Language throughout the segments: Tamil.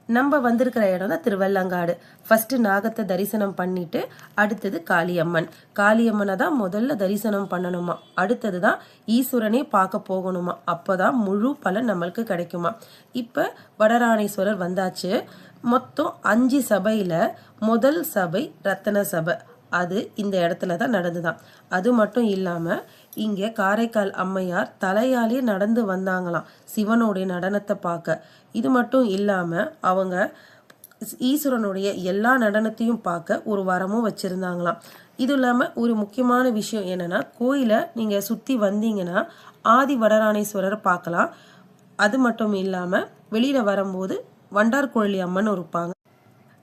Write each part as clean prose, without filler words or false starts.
நம்ம வந்திருக்கிற இடம் தான் திருவள்ளங்காடு. ஃபர்ஸ்ட் நாகத்தை தரிசனம் பண்ணிட்டு அடுத்தது காளியம்மன். காளியம்மனை தான் முதல்ல தரிசனம் பண்ணணுமா, அடுத்தது தான் ஈஸ்வரனே பார்க்க போகணுமா, அப்போதான் முழு பலன் நம்மளுக்கு கிடைக்குமா. இப்போ வடராணேஸ்வரர் வந்தாச்சு. மொத்தம் 5 சபையில் முதல் சபை ரத்தன சபை. அது இந்த இடத்துல தான் நடந்துதான். அது மட்டும் இல்லாமல் இங்கே காரைக்கால் அம்மையார் தலையாலே நடந்து வந்தாங்களாம் சிவனுடைய நடனத்தை பார்க்க. இது மட்டும் இல்லாமல் அவங்க ஈஸ்வரனுடைய எல்லா நடனத்தையும் பார்க்க ஒரு வரமும் வச்சுருந்தாங்களாம். இது இல்லாமல் ஒரு முக்கியமான விஷயம் என்னென்னா, கோயிலை நீங்கள் சுற்றி வந்தீங்கன்னா ஆதி வடராணேஸ்வரரை பார்க்கலாம். அது மட்டும் இல்லாமல் வெளியில் வரும்போது வண்டார்குழலி அம்மன் இருப்பாங்க.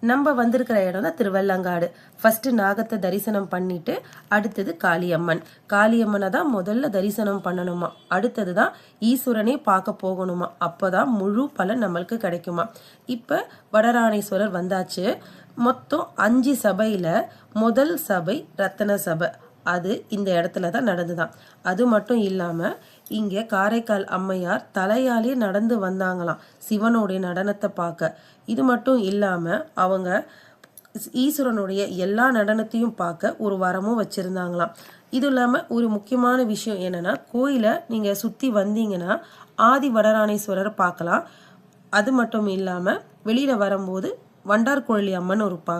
நம்ம வந்திருக்கிற இடம் தான் திருவள்ளங்காடு. ஃபர்ஸ்ட் நாகத்தை தரிசனம் பண்ணிட்டு அடுத்தது காளியம்மன். காளியம்மனை தான் முதல்ல தரிசனம் பண்ணணுமா, அடுத்தது தான் ஈஸ்வரனே பார்க்க போகணுமா, அப்போதான் முழு பலன் நம்மளுக்கு கிடைக்குமா. இப்போ வடராணேஸ்வரர் வந்தாச்சு. மொத்தம் 5 சபையில் முதல் சபை ரத்தன சபை. அது இந்த இடத்துல தான் நடந்துதான். அது மட்டும் இல்லாமல் இங்கே காரைக்கால் அம்மையார் தலையாலே நடந்து வந்தாங்களாம் சிவனுடைய நடனத்தை பார்க்க. இது மட்டும் இல்லாமல் அவங்க ஈஸ்வரனுடைய எல்லா நடனத்தையும் பார்க்க ஒரு வரமும் வச்சுருந்தாங்களாம். இது இல்லாமல் ஒரு முக்கியமான விஷயம் என்னென்னா, கோயிலை நீங்கள் சுற்றி வந்தீங்கன்னா ஆதி வடராணேஸ்வரரை பார்க்கலாம். அது மட்டும் இல்லாமல் வெளியில் வரும்போது வண்டார்குழலி அம்மன் இருப்பாங்க.